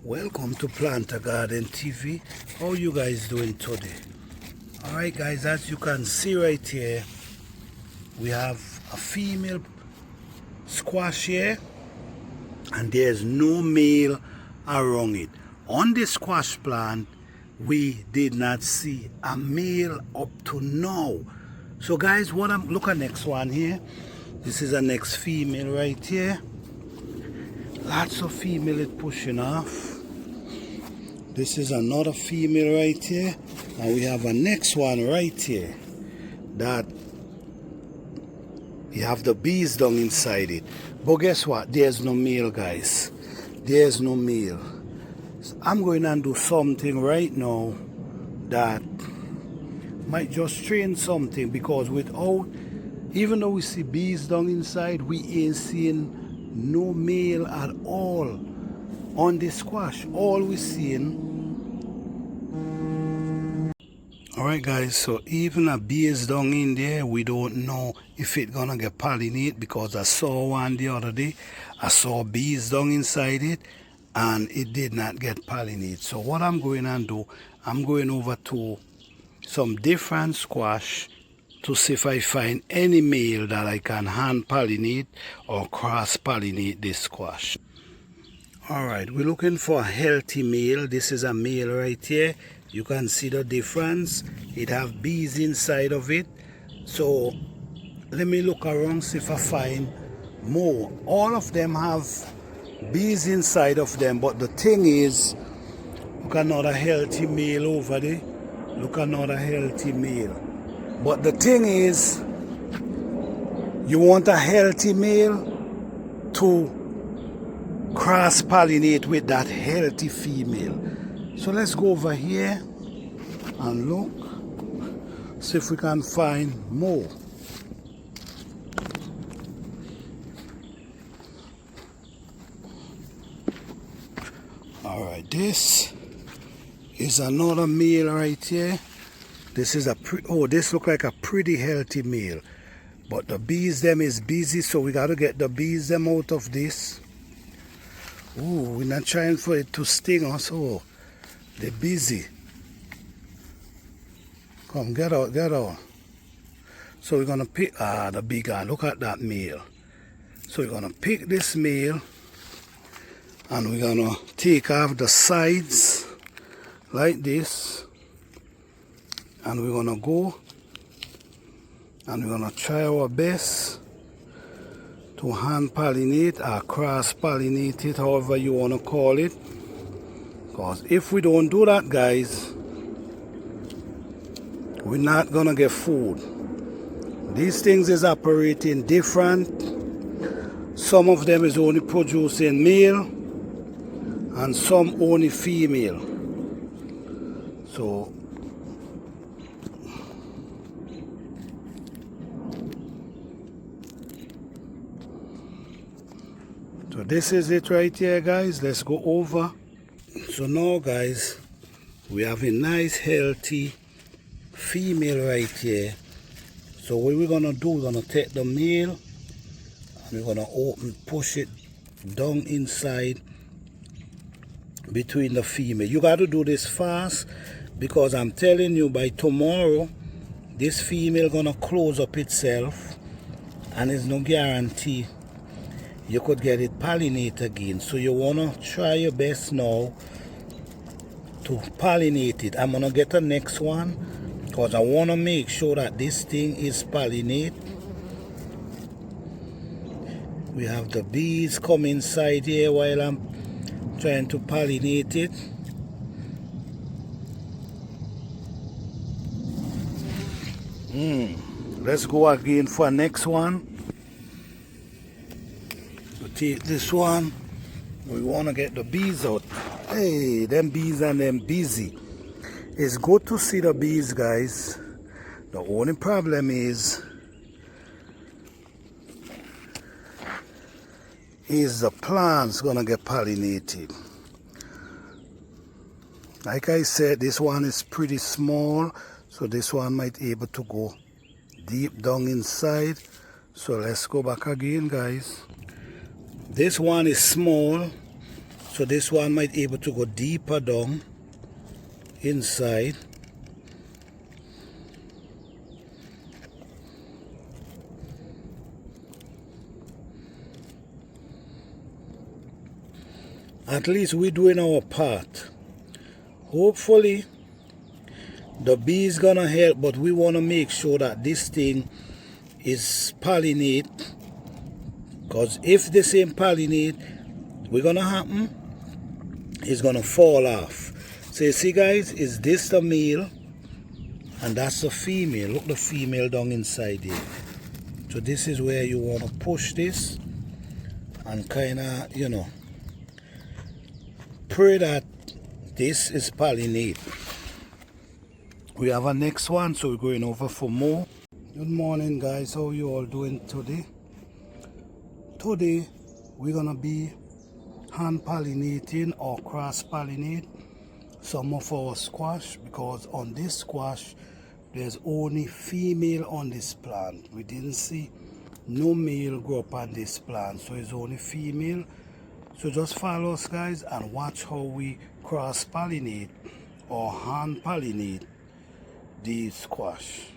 Welcome to Planter Garden TV. How you guys doing today? Alright guys, as you can see right here, we have a female squash here and there's no male around it. On the squash plant, we did not see a male up to now. So guys, look at next one here. This is a next female right here. Lots of female it pushing off. This is another female right here. And we have a next one right here that you have the bees down inside it. But guess what? There's no male, guys. There's no male. So I'm going to do something right now that might just train something, because even though we see bees down inside, we ain't seeing no male at all on the squash. All we seeing. Alright guys, so even a bee is down in there, we don't know if it's gonna get pollinated, because I saw one the other day. I saw bees down inside it and it did not get pollinated. So what I'm going to do, I'm going over to some different squash to see if I find any male that I can hand pollinate or cross pollinate this squash. Alright, we're looking for a healthy male. This is a male right here. You can see the difference. It have bees inside of it. So let me look around, see if I find more. All of them have bees inside of them, but the thing is, look, another healthy male over there. Look, another healthy male. But the thing is, you want a healthy male to cross-pollinate with that healthy female. So let's go over here and look, see if we can find more. Alright, this is another male right here. This is this look like a pretty healthy male. But the bees them is busy, so we got to get the bees them out of this. Oh, we're not trying for it to sting us. Oh, they're busy. Come, get out, get out. So we're going to pick, the big guy, look at that male. So we're going to pick this male and we're going to take off the sides like this. And we're going to go and we're going to try our best to hand pollinate or cross pollinate it, however you want to call it. Because if we don't do that, guys, we're not going to get food. These things is operating different. Some of them is only producing male and some only female. So this is it right here, guys. Let's go over. So now, guys, we have a nice healthy female right here. So what we're gonna do, we're gonna take the male and we're gonna push it down inside between the female. You got to do this fast, because I'm telling you, by tomorrow this female gonna close up itself and there's no guarantee you could get it pollinate again. So you wanna try your best now to pollinate it. I'm gonna get the next one because I wanna make sure that this thing is pollinate. We have the bees come inside here while I'm trying to pollinate it. Let's go again for next one. Take this one. We want to get the bees out. Hey, them bees and them busy. It's good to see the bees, guys. The only problem is the plants gonna get pollinated. Like I said, this one is pretty small, so this one might able to go deep down inside. So let's go back again, guys. This one is small, So this one might able to go deeper down inside. At least we're doing our part. Hopefully the bee is gonna help, but we want to make sure that this thing is pollinate, because if this ain't pollinate, what's gonna happen is gonna fall off. So you see guys, is this the male and that's the female? Look, the female down inside here. So this is where you want to push this and kind of, you know, pray that this is pollinate. We have a next one, so we're going over for more. Good morning guys, how you all doing today? Today we're gonna be hand pollinating or cross pollinate some of our squash, because on this squash there's only female on this plant. We didn't see no male grow up on this plant, so it's only female. So just follow us guys and watch how we cross pollinate or hand pollinate these squash.